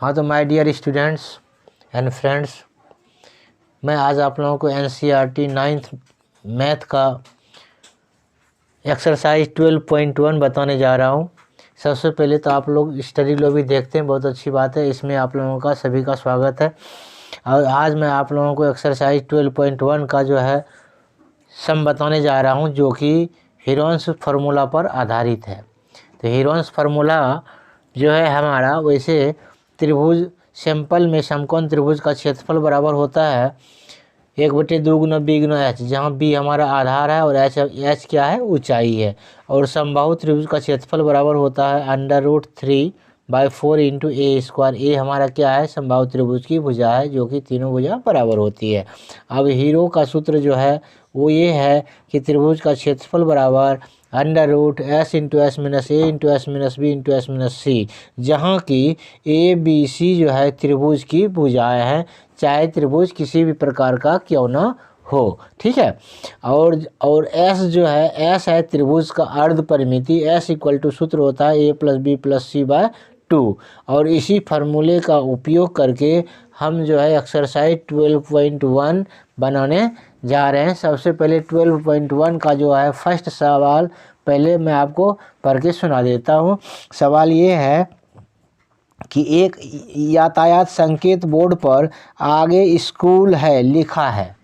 हाँ तो my dear students and friends, मैं आज आप लोगों को NCERT 9th मैथ का एक्सरसाइज 12.1 बताने जा रहा हूँ। सबसे पहले तो आप लोग स्टडी लॉबी देखते हैं, बहुत अच्छी बात है। इसमें आप लोगों का सभी का स्वागत है। और आज मैं आप लोगों को एक्सरसाइज 12.1 का जो है सम बताने जा रहा हूँ, जो कि हीरोन्स फार्मूला पर आधारित है। तो हीरोन्स फार्मूला जो है हमारा, वैसे त्रिभुज सिंपल में समकोण त्रिभुज का क्षेत्रफल बराबर होता है 1/2 गुना b गुना h, जहाँ b हमारा आधार है और h क्या है, ऊंचाई है। और समबाहु त्रिभुज का क्षेत्रफल बराबर होता है √3/4 इंटू a स्क्वायर। ए हमारा क्या है, समबाहु त्रिभुज की भुजा है, जो कि तीनों भुजा बराबर होती है। अब हीरो का सूत्र जो है वो ये है कि त्रिभुज का क्षेत्रफल बराबर √s into S minus A into S minus B into S minus C, जहाँ की ABC जो है त्रिभुज की भुजाएं हैं, चाहे त्रिभुज किसी भी प्रकार का क्यों ना हो। ठीक है। और S जो है, S है त्रिभुज का अर्ध परिमिति। S इक्वल टू सूत्र होता है a+b+c/2। और इसी फार्मूले का उपयोग करके हम जो है एक्सरसाइज 12.1 बनाने जा रहे हैं। सबसे पहले 12.1 का जो है फर्स्ट सवाल पहले मैं आपको पढ़ के सुना देता हूँ। सवाल ये है कि एक यातायात संकेत बोर्ड पर आगे स्कूल है लिखा है।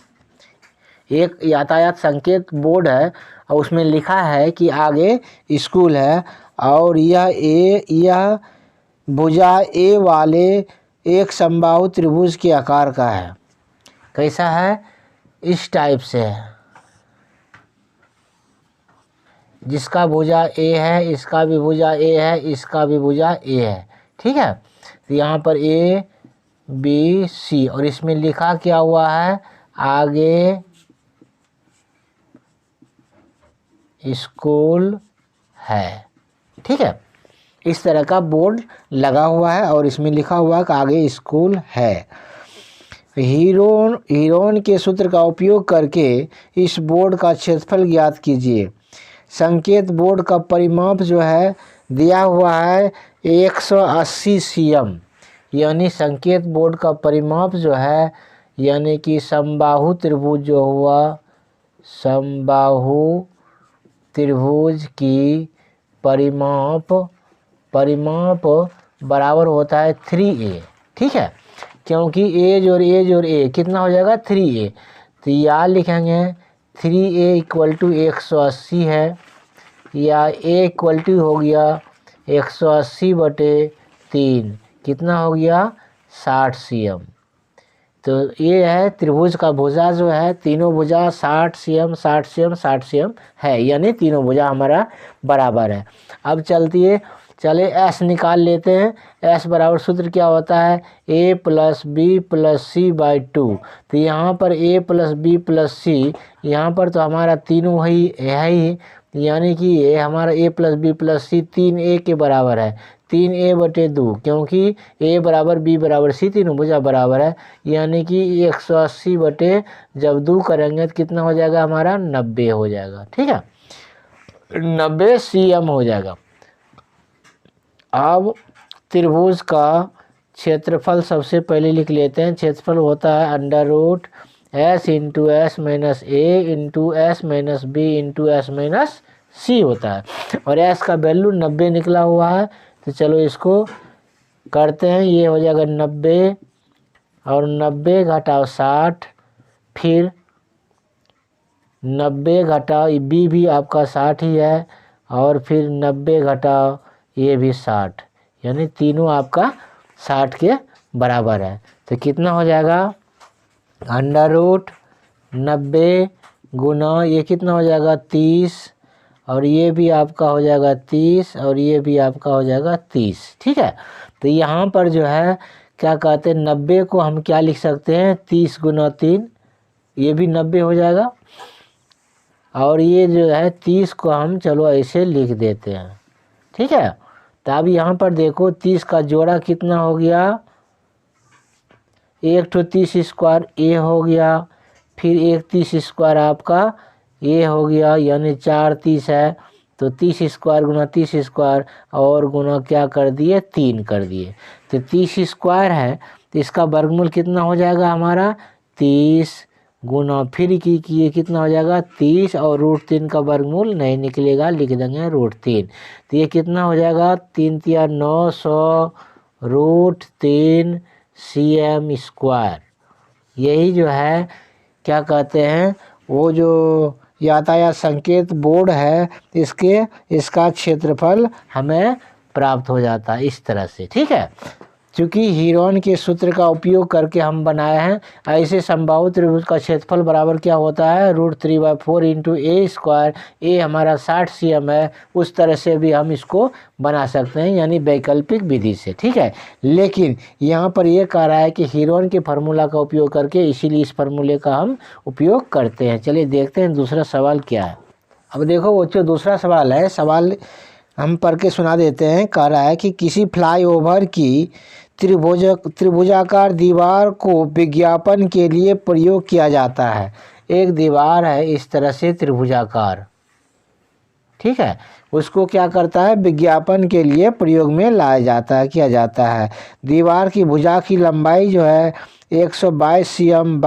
एक यातायात संकेत बोर्ड है और उसमें लिखा है कि आगे स्कूल है, और यह भुजा ए वाले एक समबाहु त्रिभुज के आकार का है। कैसा है, इस टाइप से है, जिसका भुजा ए है, इसका भी भुजा ए है, इसका भी भुजा ए है। ठीक है। तो यहाँ पर ABC और इसमें लिखा क्या हुआ है, आगे स्कूल है। ठीक है। इस तरह का बोर्ड लगा हुआ है और इसमें लिखा हुआ है कि आगे स्कूल है। हीरोन के सूत्र का उपयोग करके इस बोर्ड का क्षेत्रफल ज्ञात कीजिए। संकेत बोर्ड का परिमाप जो है दिया हुआ है 180 cm, यानी संकेत बोर्ड का परिमाप जो है, यानी कि समबाहु त्रिभुज जो हुआ, समबाहु त्रिभुज की परिमाप बराबर होता है 3a। ठीक है। क्योंकि a जोड़ a कितना हो जाएगा, 3a। तो यहाँ लिखेंगे 3a इक्वल टू 180 है, या a इक्वल टू हो गया 180/3, कितना हो गया 60 cm। तो ये है त्रिभुज का भुजा जो है, तीनों भुजा 60 cm 60 cm 60 cm है, यानी तीनों भुजा हमारा बराबर है। अब चले S निकाल लेते हैं। S बराबर सूत्र क्या होता है, a+b+c/2। तो यहाँ पर a+b+c, यहाँ पर तो हमारा तीनों ही है ही, यानी कि ये हमारा a+b+c 3a के बराबर है, 3a/2, क्योंकि a बराबर b बराबर c तीनों भुजा बराबर है, यानी कि 180 जब 2 करेंगे तो कितना हो जाएगा हमारा, 90 हो जाएगा। ठीक है, 90 cm हो जाएगा। अब त्रिभुज का क्षेत्रफल सबसे पहले लिख लेते हैं। क्षेत्रफल होता है √s into S minus A into S minus B into S minus C होता है, और s का वैल्यू 90 निकला हुआ है। तो चलो इसको करते हैं। ये हो जाएगा 90 और 90 घटाओ 60, फिर 90 घटाओ b भी आपका 60 ही है, और फिर 90 घटाओ ये भी 60, यानी तीनों आपका 60 के बराबर है। तो कितना हो जाएगा, √90 गुना ये कितना हो जाएगा 30, और ये भी आपका हो जाएगा 30, और ये भी आपका हो जाएगा 30। ठीक है। तो यहाँ पर जो है क्या कहते हैं, 90 को हम क्या लिख सकते हैं, 30 गुना 3, ये भी 90 हो जाएगा। और ये जो है 30 को हम चलो ऐसे लिख देते हैं। ठीक है। तो अब यहाँ पर देखो 30 का जोड़ा कितना हो गया, 1 तो 30 स्क्वायर a हो गया, फिर 1 30 स्क्वायर आपका a हो गया, यानी 4 30 है, तो 30 स्क्वायर गुना 30 स्क्वायर और गुना क्या कर दिए 3 कर दिए। तो 30 स्क्वायर है तो इसका वर्गमूल कितना हो जाएगा हमारा 30 गुना फिर किए कितना हो जाएगा 30 और √3 का वर्गमूल नहीं निकलेगा, लिख देंगे √3। तो ये कितना हो जाएगा 3 तिया 900 √3 cm स्क्वायर। यही जो है क्या कहते हैं वो जो यातायात संकेत बोर्ड है इसका क्षेत्रफल हमें प्राप्त हो जाता है इस तरह से। ठीक है, चूँकि हीरोन के सूत्र का उपयोग करके हम बनाए हैं। ऐसे समबाहु त्रिभुज का क्षेत्रफल बराबर क्या होता है √3/4 × a²। ए हमारा 60 cm है, उस तरह से भी हम इसको बना सकते हैं यानी वैकल्पिक विधि से। ठीक है, लेकिन यहाँ पर ये कह रहा है कि हीरोन के फार्मूला का उपयोग करके, इसीलिए इस फार्मूले का हम उपयोग करते हैं। चलिए देखते हैं दूसरा सवाल क्या है। अब देखो बच्चों दूसरा सवाल है, सवाल हम पढ़ के सुना देते हैं। कह रहा है कि किसी फ्लाईओवर की त्रिभुजाकार दीवार को विज्ञापन के लिए प्रयोग किया जाता है। एक दीवार है इस तरह से त्रिभुजाकार, ठीक है, उसको क्या करता है विज्ञापन के लिए प्रयोग में लाया जाता है, किया जाता है। दीवार की भुजा की लंबाई जो है 122 cm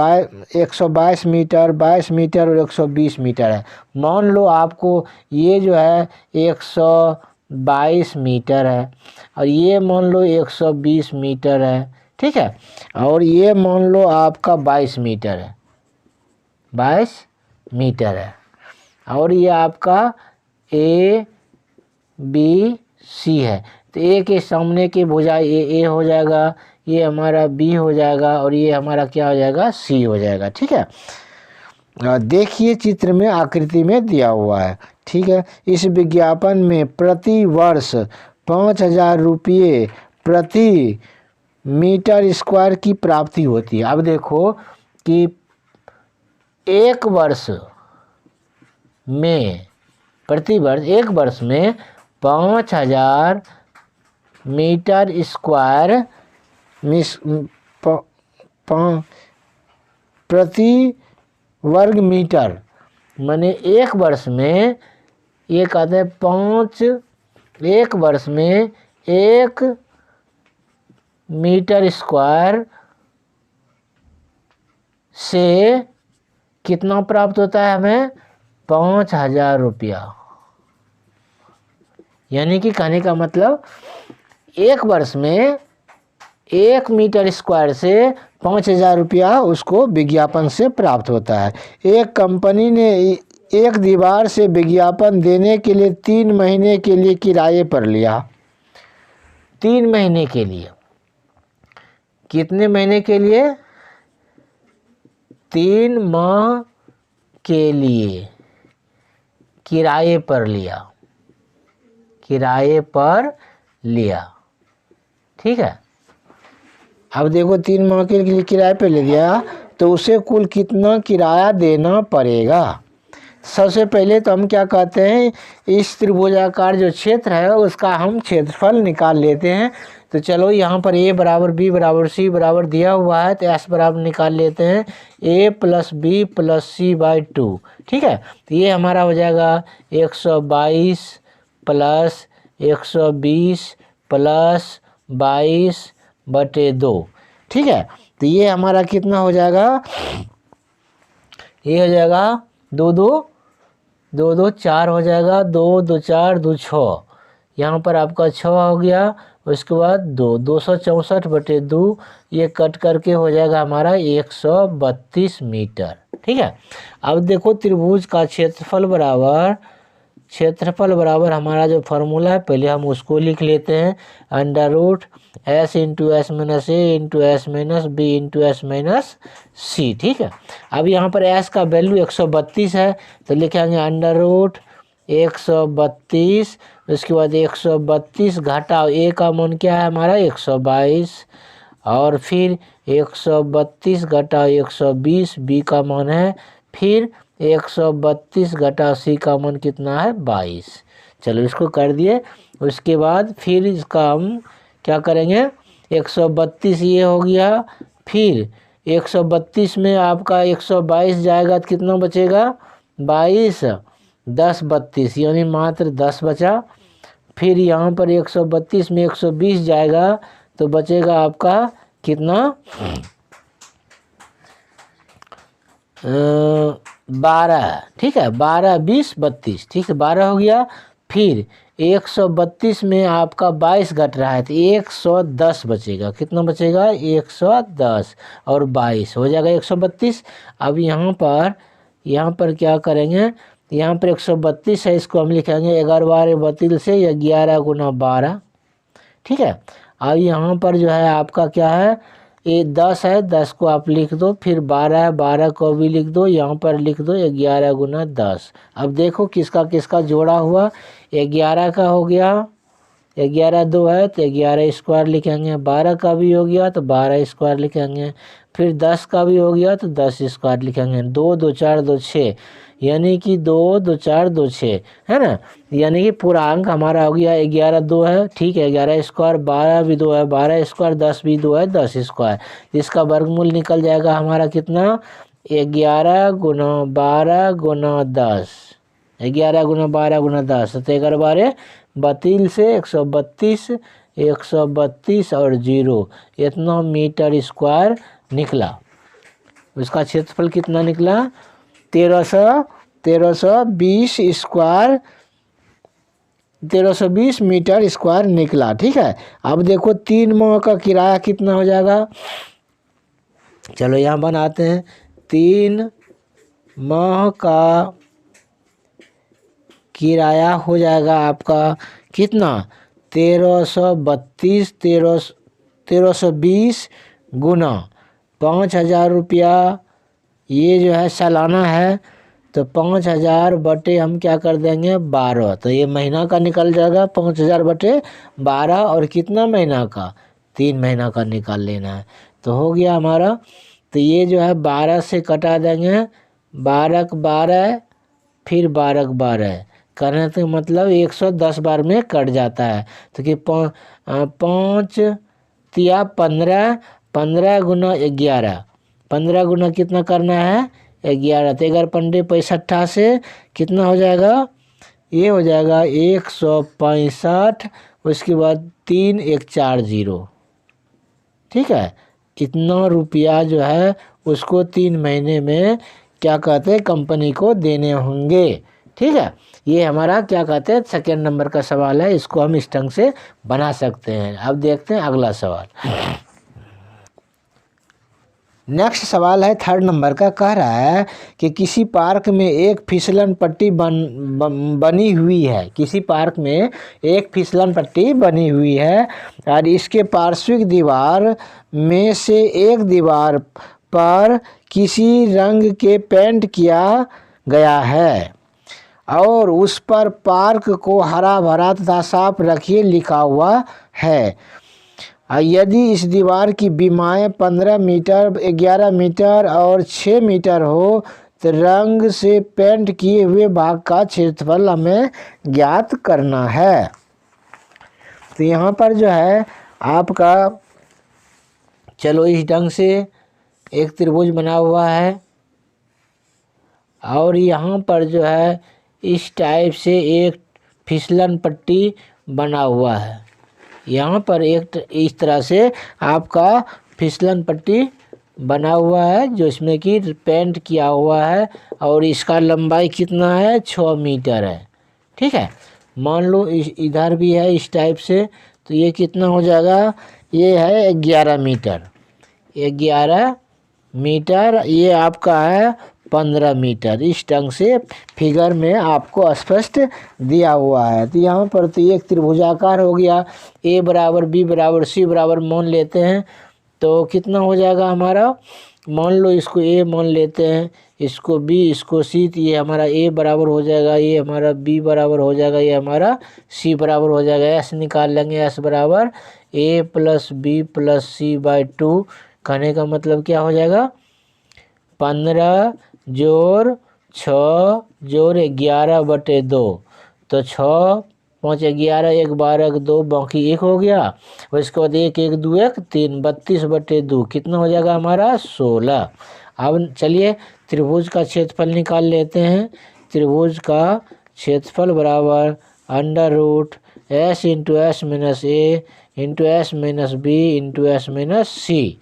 122 मीटर 22 मीटर और 120 मीटर है। मान लो आपको ये जो है 122 मीटर है और ये मान लो 120 मीटर है। ठीक है, और ये मान लो आपका 22 मीटर है, 22 मीटर है और ये आपका ABC है। तो ए के सामने की भुजा ए हो जाएगा, ये हमारा B हो जाएगा और ये हमारा क्या हो जाएगा C हो जाएगा। ठीक है, देखिए चित्र में आकृति में दिया हुआ है। ठीक है, इस विज्ञापन में प्रति वर्ष 5,000 रुपये प्रति मीटर स्क्वायर की प्राप्ति होती है। अब देखो कि एक वर्ष में प्रति वर्ष एक वर्ष में 5,000 मीटर स्क्वायर प्रति वर्ग मीटर, माने एक वर्ष में ये कहते हैं एक वर्ष में 1 मीटर स्क्वायर से कितना प्राप्त होता है हमें 5,000 रुपया। यानी कि कहने का मतलब एक वर्ष में 1 मीटर स्क्वायर से 5,000 रुपया उसको विज्ञापन से प्राप्त होता है। एक कंपनी ने एक दीवार से विज्ञापन देने के लिए 3 महीने के लिए किराए पर लिया। 3 महीने के लिए, कितने महीने के लिए 3 माह के लिए किराए पर लिया, किराए पर लिया। ठीक है, अब देखो 3 माह के लिए किराए पे ले लिया तो उसे कुल कितना किराया देना पड़ेगा। सबसे पहले तो हम क्या कहते हैं इस त्रिभुजाकार जो क्षेत्र है उसका हम क्षेत्रफल निकाल लेते हैं। तो चलो यहाँ पर A बराबर B बराबर C बराबर दिया हुआ है तो S बराबर निकाल लेते हैं A + B + C/2। ठीक है, तो ये हमारा हो जाएगा 122 + 120 + 22/2। ठीक है, तो ये हमारा कितना हो जाएगा, ये हो जाएगा 2 2 4 हो जाएगा, 2 2 4 2 6, यहाँ पर आपका 6 हो गया। उसके बाद 264/2 ये कट करके हो जाएगा हमारा 132 मीटर। ठीक है, अब देखो त्रिभुज का क्षेत्रफल बराबर हमारा जो फार्मूला है पहले हम उसको लिख लेते हैं √S × S - A × S - B × S - C। ठीक है, अब यहाँ पर S का वैल्यू 132 है तो लिखेंगे √132, उसके बाद 132 घटाओ A का मान क्या है हमारा 122 और फिर 132 घटाओ 120 B का मान है, फिर 132 घटाओ C का मान कितना है 22। चलो इसको कर दिए। उसके बाद फिर इसका हम क्या करेंगे 132 ये हो गया, फिर 132 में आपका 122 जाएगा तो कितना बचेगा 22 10 32 यानी मात्र 10 बचा। फिर यहाँ पर 132 में 120 जाएगा तो बचेगा आपका कितना 12। ठीक है, 12 20 32, ठीक है 12 हो गया। फिर 132 में आपका 22 घट रहा है तो 110 बचेगा। कितना बचेगा 110 और 22 हो जाएगा 132। अब यहाँ पर क्या करेंगे, यहाँ पर 132 है, इसको हम लिखेंगे 11 बार बतिल से 11 गुना 12। ठीक है, अब यहाँ पर जो है आपका क्या है, ये 10 है, 10 को आप लिख दो, फिर 12 है, 12 को भी लिख दो, यहाँ पर लिख दो 11 गुना 10। अब देखो किसका किसका जोड़ा हुआ, 11 का हो गया, 11 2 है तो 11 स्क्वायर लिखेंगे, 12 का भी हो गया तो 12 स्क्वायर लिखेंगे, फिर 10 का भी हो गया तो 10 स्क्वायर लिखेंगे। 2 2 4 2 6 यानी कि 2 2 4 2 6 है ना, यानी कि पूरा अंक हमारा हो गया 11 2 है। ठीक है, 11 स्क्वायर, 12 भी 2 है 12 स्क्वायर, 10 भी 2 है 10 स्क्वायर। इसका वर्गमूल निकल जाएगा हमारा कितना 11 गुना 12 गुना 10, 11 गुना 12 गुना 10 तो 11 12 बतील से 132, 132 और 0 इतना मीटर स्क्वायर निकला। उसका क्षेत्रफल कितना निकला 1320 स्क्वायर, 1320 मीटर स्क्वायर निकला। ठीक है, अब देखो 3 माह का किराया कितना हो जाएगा, चलो यहाँ बनाते हैं। 3 माह का किराया हो जाएगा आपका कितना 1320 गुना 5000 रुपया, ये जो है सालाना है तो 5000 बटे हम क्या कर देंगे 12, तो ये महीना का निकल जाएगा 5000 बटे 12। और कितना महीना का 3 महीना का निकाल लेना है तो हो गया हमारा। तो ये जो है 12 से कटा देंगे, 12 के 12 फिर 12 के 12 करने तो मतलब 110 बार में कट जाता है। तो कि 5 तिया 15, 15 गुना 11, 15 गुना कितना करना है 11, तो 11 पंडे 65 से कितना हो जाएगा, ये हो जाएगा 165। उसके बाद 3140। ठीक है, इतना रुपया जो है उसको 3 महीने में क्या कहते हैं कंपनी को देने होंगे। ठीक है, ये हमारा क्या कहते हैं सेकेंड नंबर का सवाल है, इसको हम इस ढंग से बना सकते हैं। अब देखते हैं अगला सवाल। नेक्स्ट सवाल है थर्ड नंबर का, कह रहा है कि किसी पार्क में एक फिसलन पट्टी बनी हुई है, किसी पार्क में एक फिसलन पट्टी बनी हुई है और इसके पार्श्विक दीवार में से एक दीवार पर किसी रंग के पेंट किया गया है और उस पर पार्क को हरा भरा तथा साफ रखिए लिखा हुआ है। यदि इस दीवार की बीमाएँ 15 मीटर, 11 मीटर और 6 मीटर हो तो रंग से पेंट किए हुए भाग का क्षेत्रफल हमें ज्ञात करना है। तो यहाँ पर जो है आपका चलो इस ढंग से एक त्रिभुज बना हुआ है और यहाँ पर जो है इस टाइप से एक फिसलन पट्टी बना हुआ है। यहाँ पर एक इस तरह से आपका फिसलन पट्टी बना हुआ है जो इसमें कि पेंट किया हुआ है और इसका लंबाई कितना है 6 मीटर है। ठीक है, मान लो इधर भी है इस टाइप से, तो ये कितना हो जाएगा, ये है 11 मीटर, 11 मीटर, ये आपका है 15 मीटर। इस ढंग से फिगर में आपको स्पष्ट दिया हुआ है। तो यहाँ पर तो एक त्रिभुजाकार हो गया, ए बराबर बी बराबर सी बराबर मान लेते हैं तो कितना हो जाएगा हमारा, मान लो इसको ए मान लेते हैं, इसको बी, इसको सी, तो ये हमारा ए बराबर हो जाएगा, ये हमारा बी बराबर हो जाएगा, ये हमारा सी बराबर हो जाएगा। एस निकाल लेंगे, एस बराबर A plus B plus C by 2। कहने का मतलब क्या हो जाएगा 15 जोड़ 6 जोड़ 11 बटे 2, तो 6 5 11 1 12 2 बाकी 1 हो गया। और इसके बाद 1 1 2 1 3 32 बटे 2 कितना हो जाएगा हमारा 16। अब चलिए त्रिभुज का क्षेत्रफल निकाल लेते हैं। त्रिभुज का क्षेत्रफल बराबर under root S into S minus A into S minus B into S minus C.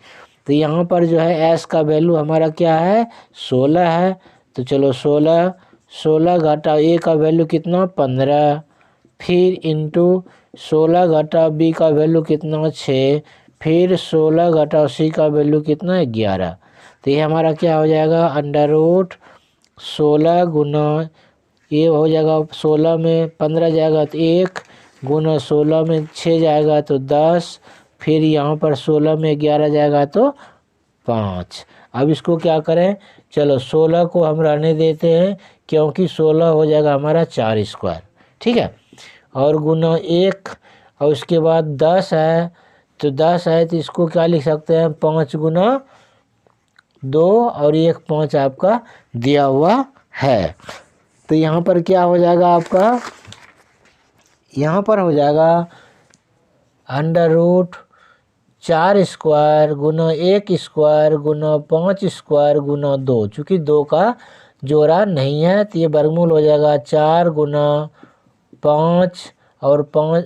तो यहाँ पर जो है एस का वैल्यू हमारा क्या है 16 है। तो चलो 16 घटा ए का वैल्यू कितना 15, फिर इंटू 16 घटा बी का वैल्यू कितना 6, फिर 16 घटा सी का वैल्यू कितना 11। तो ये हमारा क्या हो जाएगा अंडर रूट 16 गुना ये हो जाएगा 16 में 15 जाएगा तो 1 गुना 16 में 6 जाएगा तो 10, फिर यहाँ पर 16 में 11 जाएगा तो 5। अब इसको क्या करें, चलो 16 को हम रहने देते हैं क्योंकि 16 हो जाएगा हमारा 4 स्क्वायर, ठीक है। और गुना 1 और उसके बाद 10 है, तो 10 है तो इसको क्या लिख सकते हैं 5 गुना 2 और 1 5 आपका दिया हुआ है। तो यहाँ पर क्या हो जाएगा आपका, यहाँ पर हो जाएगा अंडर रूट 4 स्क्वायर गुना 1 स्क्वायर गुना 5 स्क्वायर गुना 2। चूँकि 2 का जोड़ा नहीं है तो ये वर्गमूल हो जाएगा 4 गुना 5 और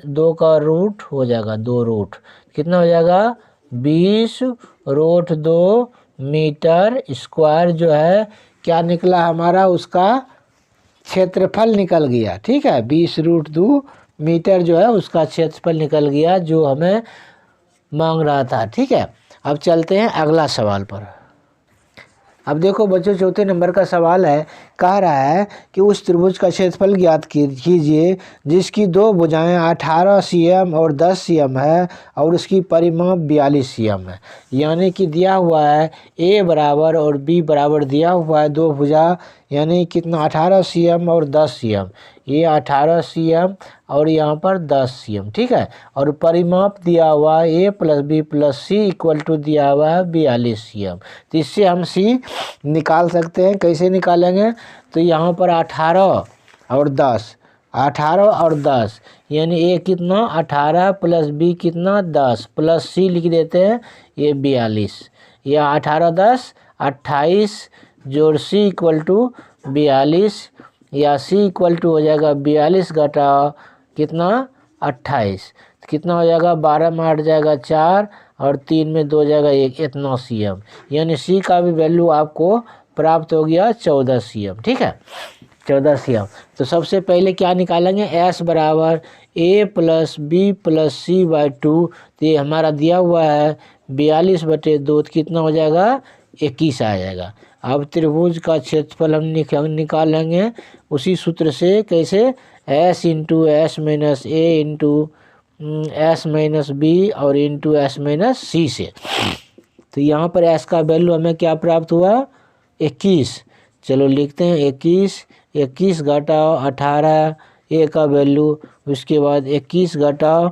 2 का रूट हो जाएगा 2 रूट, कितना हो जाएगा 20 रूट 2 मीटर स्क्वायर जो है क्या निकला हमारा उसका क्षेत्रफल निकल गया, ठीक है। 20 रूट 2 मीटर जो है उसका क्षेत्रफल निकल गया जो हमें मांग रहा था, ठीक है। अब चलते हैं अगला सवाल पर। अब देखो बच्चों चौथे नंबर का सवाल है, कह रहा है कि उस त्रिभुज का क्षेत्रफल ज्ञात कीजिए जिसकी दो भुजाएं 18 cm और 10 cm है और उसकी परिमाप 42 cm है। यानी कि दिया हुआ है a बराबर और b बराबर दिया हुआ है दो भुजा, यानी कितना 18 cm और 10 cm, ये 18 cm और यहाँ पर 10 cm, ठीक है। और परिमाप दिया हुआ है a plus B plus C equal to दिया हुआ है 42 cm। तो इससे हम c निकाल सकते हैं, कैसे निकालेंगे, तो यहाँ पर 18 और 10, 18 और 10 यानी a कितना 18 प्लस b कितना 10 प्लस c लिख देते हैं ये 42, या 18 10 28 जोड़ c इक्वल टू 42, या c इक्वल टू हो जाएगा 42 घटा कितना 28, कितना हो जाएगा 12 में 8 जाएगा 4 और 3 में 2 जाएगा 1, इतना cm, यानी c का भी वैल्यू आपको प्राप्त हो गया 14 cm, ठीक है 14 cm। तो सबसे पहले क्या निकालेंगे s बराबर a plus B plus C by 2। तो ये हमारा दिया हुआ है 42/2, तो कितना हो जाएगा 21 आ जाएगा। अब त्रिभुज का क्षेत्रफल हम निकालेंगे उसी सूत्र से, कैसे s into S minus A into S minus B और इंटू एस माइनस सी से। तो यहाँ पर s का वैल्यू हमें क्या प्राप्त हुआ 21। चलो लिखते हैं 21 घटाओ 18 a का वैल्यू, उसके बाद 21 घटाओ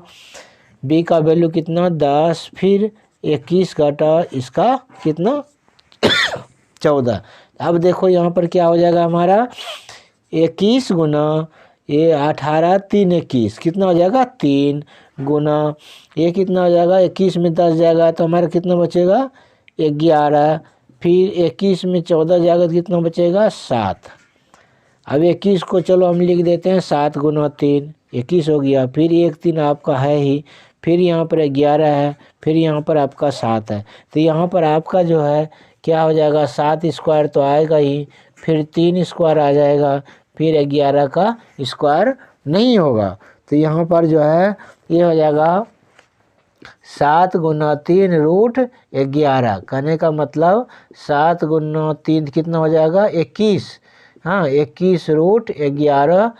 b का वैल्यू कितना 10, फिर 21 घटाओ इसका कितना 14। अब देखो यहाँ पर क्या हो जाएगा हमारा 21 गुना ये 18 3 21 कितना हो जाएगा 3 गुना ये कितना हो जाएगा 21 में 10 जाएगा तो हमारा कितना बचेगा 11, फिर 21 में 14 जाएगा तो कितना बचेगा 7। अब 21 को चलो हम लिख देते हैं 7 गुना 3 21 हो गया, फिर 1 3 आपका है ही, फिर यहाँ पर 11 है, फिर यहाँ पर आपका 7 है। तो यहाँ पर आपका जो है क्या हो जाएगा 7 स्क्वायर तो आएगा ही, फिर 3 स्क्वायर आ जाएगा, फिर 11 का स्क्वायर नहीं होगा। तो यहाँ पर जो है ये हो जाएगा 7 गुना 3 रूट 11, कहने का मतलब 7 गुना 3 कितना हो जाएगा 21, हाँ 21 रूट 11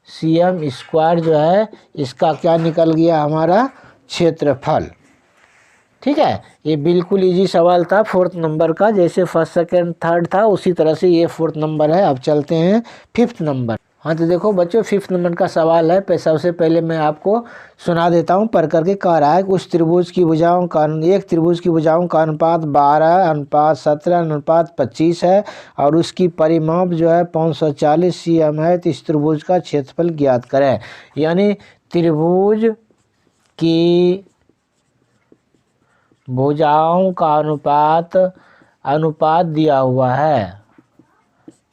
cm स्क्वायर जो है इसका क्या निकल गया हमारा क्षेत्रफल, ठीक है। ये बिल्कुल इजी सवाल था 4th नंबर का, जैसे 1st 2nd 3rd था उसी तरह से ये 4th नंबर है। अब चलते हैं 5th नंबर। हाँ तो देखो बच्चों 5th नंबर का सवाल है, सबसे पहले मैं आपको सुना देता हूँ पढ़ करके। कह रहा है कि उस त्रिभुज की भुजाओं का एक त्रिभुज की भुजाओं का अनुपात 12:17:25 है और उसकी परिमाप जो है 540 cm है। तो इस त्रिभुज का क्षेत्रफल ज्ञात करें। यानी त्रिभुज की भुजाओं का अनुपात दिया हुआ है,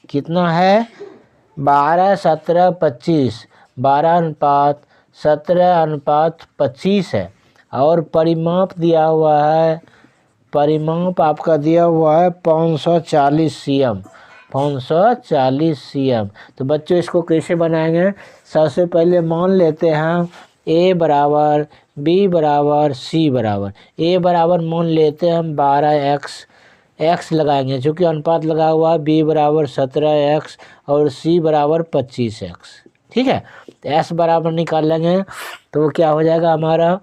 कितना है 12, 17, 25, 12:17:25 है। और परिमाप दिया हुआ है, परिमाप आपका दिया हुआ है 540 cm, 540 cm। तो बच्चों इसको कैसे बनाएंगे? सबसे पहले मान लेते हैं A बराबर, B बराबर, C बराबर। A बराबर मान लेते हैं हम 12x, x लगाएंगे चूँकि अनुपात लगा हुआ है। B बराबर 17x और C बराबर 25x। ठीक है, तो S बराबर निकाल लेंगे तो क्या हो जाएगा हमारा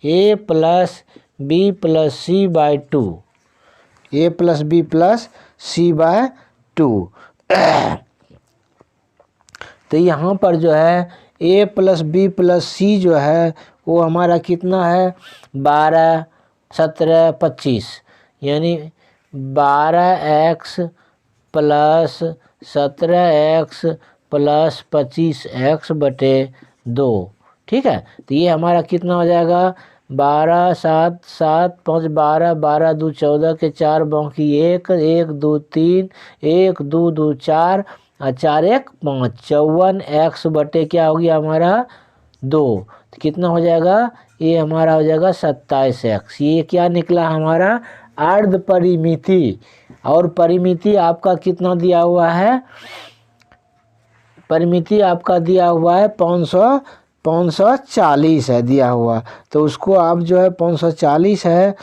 A plus B plus C by 2, A plus B plus C by 2। तो यहाँ पर जो है A plus B plus C जो है वो हमारा कितना है? 12, 17, 25, यानी 12x plus 17x plus 25x बटे 2। ठीक है, तो ये हमारा कितना हो जाएगा? 12, 7, 7, 5, 12, 12 2 14 के 4 बाकी 1, 1 2 3, 1 2 2 4 और 4 1 5, 54x बटे क्या हो गया हमारा? 2। तो कितना हो जाएगा? ये हमारा हो जाएगा 27x। ये क्या निकला हमारा? अर्ध परिमिति। और परिमिति आपका कितना दिया हुआ है? परिमिति आपका दिया हुआ है 540 है दिया हुआ। तो उसको आप जो है 540 है,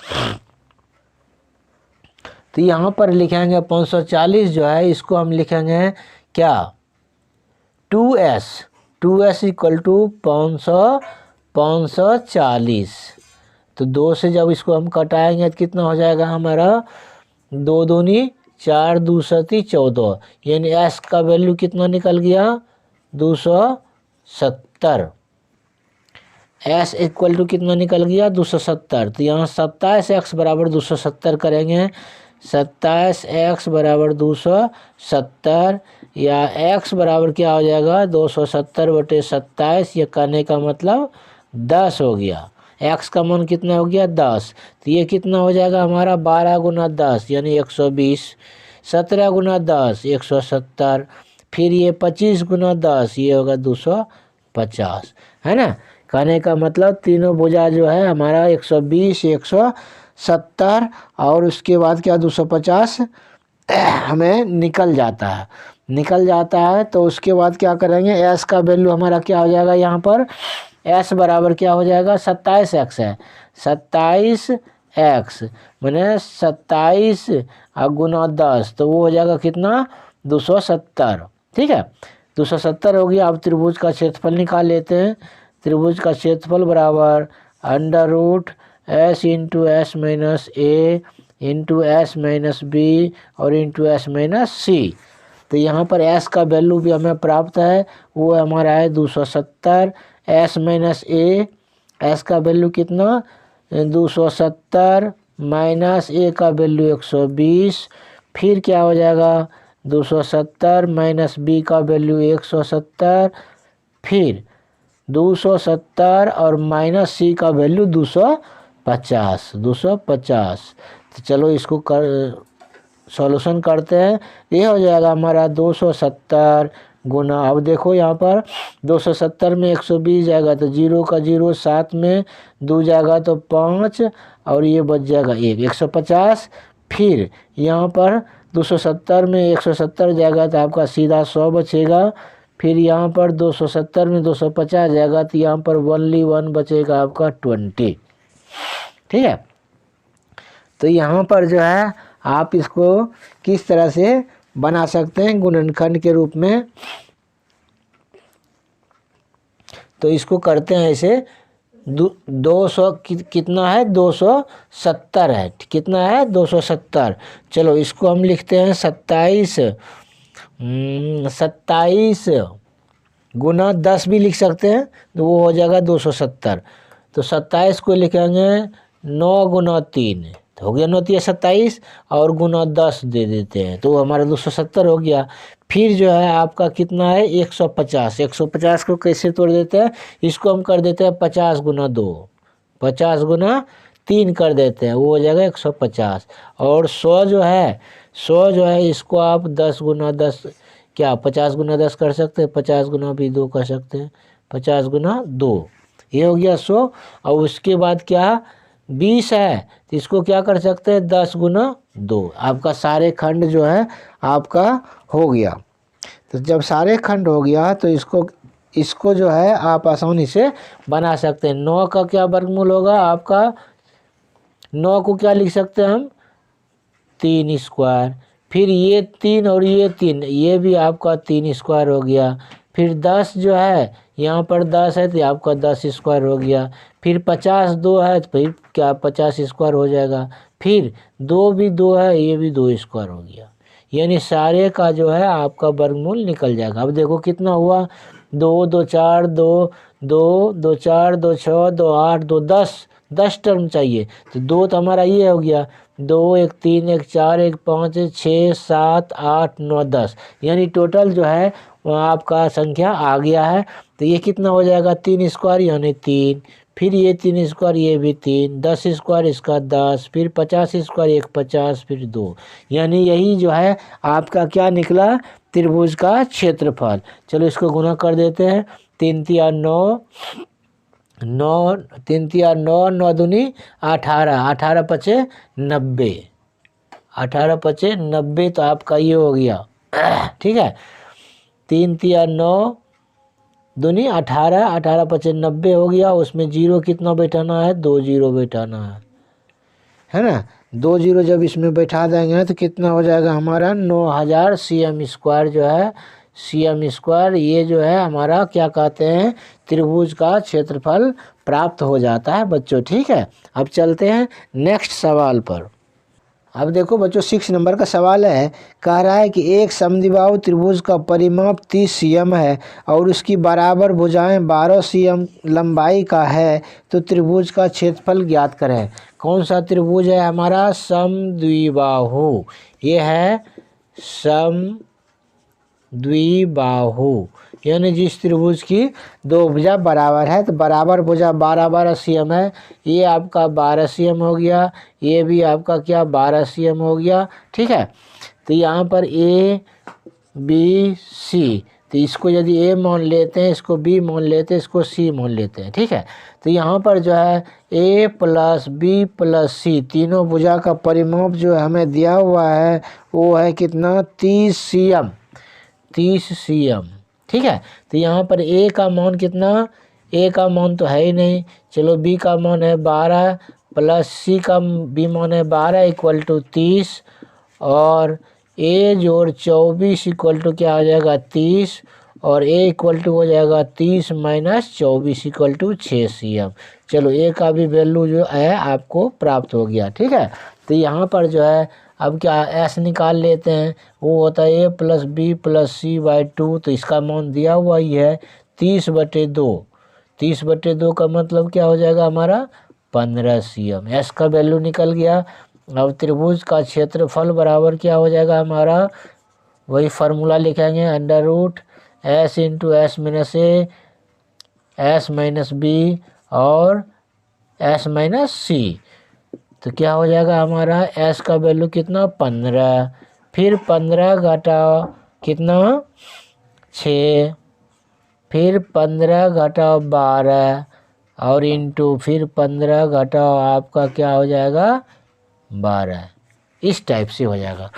तो यहाँ पर लिखेंगे 540 जो है इसको हम लिखेंगे क्या? 2s equal to 540। तो 2 से जब इसको हम कटाएंगे तो कितना हो जाएगा हमारा? 2 दूनी 4, 2 सती 14, यानी s का वैल्यू कितना निकल गया? 270। s इक्वल टू कितना निकल गया? 270। तो यहाँ 27x बराबर 270 करेंगे। 27x बराबर 270, या x बराबर क्या हो जाएगा? 270 बटे 27। ये करने का मतलब 10 हो गया। x का मान कितना हो गया? 10। तो ये कितना हो जाएगा हमारा? 12 गुना 10 यानी 120, 17 गुना 10 170, फिर ये 25 गुना 10 ये होगा 250, है ना। कहने का मतलब तीनों भुजा जो है हमारा 120, 170 और उसके बाद क्या 250 हमें निकल जाता है। तो उसके बाद क्या करेंगे? s का वैल्यू हमारा क्या हो जाएगा? यहाँ पर s बराबर क्या हो जाएगा? 27x है। 27x मैंने 27 गुना 10 तो वो हो जाएगा कितना? 270। ठीक है, 270 हो गया। अब त्रिभुज का क्षेत्रफल निकाल लेते हैं। त्रिभुज का क्षेत्रफल बराबर under root s into S minus A into S minus B और इंटू एस माइनस सी। तो यहाँ पर s का वैल्यू भी हमें प्राप्त है, वो हमारा है 270। s माइनस ए, s का वैल्यू कितना? 270 माइनस ए का वैल्यू 120, फिर क्या हो जाएगा? 270 माइनस बी का वैल्यू 170, फिर 270 और माइनस सी का वैल्यू 250। तो चलो इसको सॉल्यूशन करते हैं। ये हो जाएगा हमारा 270 गुना, अब देखो यहाँ पर 270 में 120 जाएगा तो 0 का 0, 7 में 2 जाएगा तो 5 और ये बच जाएगा 1, 150। फिर यहाँ पर 270 में 170 जाएगा तो आपका सीधा 100 बचेगा। फिर यहाँ पर 270 में 250 जाएगा तो यहाँ पर ओनली 1 बचेगा आपका 20। ठीक है, तो यहाँ पर जो है आप इसको किस तरह से बना सकते हैं गुणनखंड के रूप में। तो इसको करते हैं ऐसे 200 कितना है? 270 है। कितना है? 270। चलो इसको हम लिखते हैं 27 गुना 10 भी लिख सकते हैं तो वो हो जाएगा 270। तो 27 को लिखेंगे 9 गुना 3 तो हो गया 9 3 27 और गुना 10 दे देते हैं तो हमारा 270 हो गया। फिर जो है आपका कितना है? 150। 150 को कैसे तोड़ देते हैं? इसको हम कर देते हैं 50 गुना 2, 50 गुना 3 कर देते हैं, वो हो जाएगा 150। और 100 जो है 100 जो है इसको आप 10 गुना 10 क्या 50 गुना 10 कर सकते हैं, 50 गुना भी 2 कर सकते हैं, 50 गुना 2 ये हो गया 100। और उसके बाद क्या 20 है तो इसको क्या कर सकते हैं 10 गुना 2। आपका सारे खंड जो है आपका हो गया। तो जब सारे खंड हो गया तो इसको जो है आप आसानी से बना सकते हैं। 9 का क्या वर्गमूल होगा आपका, 9 को क्या लिख सकते हैं हम 3 स्क्वायर, फिर ये 3 और ये 3 ये भी आपका 3 स्क्वायर हो गया। फिर 10 जो है यहाँ पर 10 है तो आपका 10 स्क्वायर हो गया। फिर 50 2 है तो फिर क्या 50 स्क्वायर हो जाएगा। फिर 2 भी 2 है ये भी 2 स्क्वायर हो गया। यानी सारे का जो है आपका वर्गमूल निकल जाएगा। अब देखो कितना हुआ 2 2 4 2 2 2 4 2 6 2 8 2 10 टर्म चाहिए तो 2 तो हमारा ये हो गया 2 1 3 1 4 1 5 6 7 8 9 10 यानी टोटल जो है वो आपका संख्या आ गया है। तो ये कितना हो जाएगा 3 स्क्वायर यानी 3, फिर ये 3 स्क्वायर ये भी 3, 10 स्क्वायर इसका 10, फिर 50 स्क्वायर एक 50, फिर 2 यानी यही जो है आपका क्या निकला त्रिभुज का क्षेत्रफल। चलो इसको गुना कर देते हैं 3 तिया 9 9 3 तिया 9 9 दूनी 18 18 पचे 90 18 पचे 90 तो आपका ये हो गया ठीक है 3 तिया 9 दूनी 18 18 पचे 90 हो गया। उसमें जीरो कितना बैठाना है 2 जीरो बैठाना है ना। 2 जीरो जब इसमें बैठा देंगे तो कितना हो जाएगा हमारा 9000 cm स्क्वायर जो है cm स्क्वायर ये जो है हमारा क्या कहते हैं त्रिभुज का क्षेत्रफल प्राप्त हो जाता है बच्चों। ठीक है, अब चलते हैं नेक्स्ट सवाल पर। अब देखो बच्चों 6 नंबर का सवाल है, कह रहा है कि एक समद्विबाहु त्रिभुज का परिमाप 30 cm है और उसकी बराबर भुजाएं 12 cm लंबाई का है तो त्रिभुज का क्षेत्रफल ज्ञात करें। कौन सा त्रिभुज है हमारा समद्विबाहु, ये है समद्विबाहु यानी जिस त्रिभुज की दो भुजा बराबर है तो बराबर भुजा 12 12 cm है। ये आपका 12 cm हो गया, ये भी आपका क्या 12 cm हो गया। ठीक है, तो यहाँ पर A B C तो इसको यदि A मान लेते हैं, इसको B मान लेते हैं, इसको C मान लेते हैं। ठीक है, तो यहाँ पर जो है A plus B plus C तीनों भुजा का परिमाप जो हमें दिया हुआ है वो है कितना 30 cm 30 cm। ठीक है, तो यहाँ पर A का मान कितना, A का मान तो है ही नहीं, चलो B का मान है 12 प्लस C का B मान है 12 इक्वल टू 30 और A जोड़ 24 इक्वल टू क्या हो जाएगा 30 और A इक्वल टू हो जाएगा 30 माइनस 24 इक्वल टू 6 cm। चलो A का भी वैल्यू जो है आपको प्राप्त हो गया। ठीक है, तो यहाँ पर जो है अब क्या S निकाल लेते हैं, वो होता है A plus B plus C by 2 तो इसका मान दिया हुआ ही है 30/2। 30/2 का मतलब क्या हो जाएगा हमारा 15 cm। S का वैल्यू निकल गया। अब त्रिभुज का क्षेत्रफल बराबर क्या हो जाएगा हमारा, वही फार्मूला लिखेंगे under root S into S minus A S minus B और S माइनस C। तो क्या हो जाएगा हमारा S का वैल्यू कितना 15, फिर 15 घटाओ कितना 6, फिर 15 घटाओ 12 और इंटू फिर 15 घटाओ आपका क्या हो जाएगा 12, इस टाइप से हो जाएगा।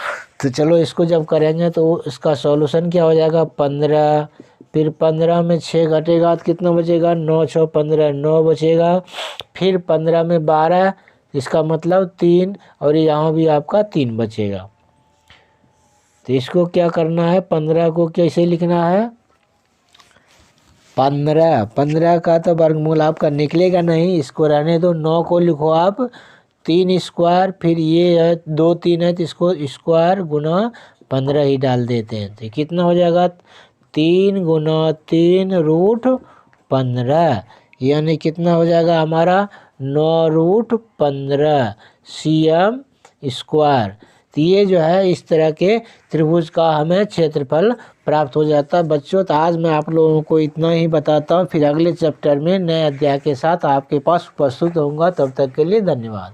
तो चलो इसको जब करेंगे तो इसका सॉल्यूशन क्या हो जाएगा 15, फिर 15 में 6 घटेगा तो कितना बचेगा 9 6 15 9 बचेगा, फिर 15 में 12 इसका मतलब 3 और यहाँ भी आपका 3 बचेगा। तो इसको क्या करना है 15 को कैसे लिखना है 15 का तो वर्गमूल आपका निकलेगा नहीं, इसको रहने दो। 9 को लिखो आप 3 स्क्वायर, फिर ये है 2 3 है तो इसको स्क्वायर गुना 15 ही डाल देते हैं तो कितना हो जाएगा 3 गुना 3 रूट 15 यानी कितना हो जाएगा हमारा 9 रूट 15 cm स्क्वायर। तो ये जो है इस तरह के त्रिभुज का हमें क्षेत्रफल प्राप्त हो जाता है बच्चों। तो आज मैं आप लोगों को इतना ही बताता हूँ, फिर अगले चैप्टर में नए अध्याय के साथ आपके पास उपस्थित होऊंगा। तब तक के लिए धन्यवाद।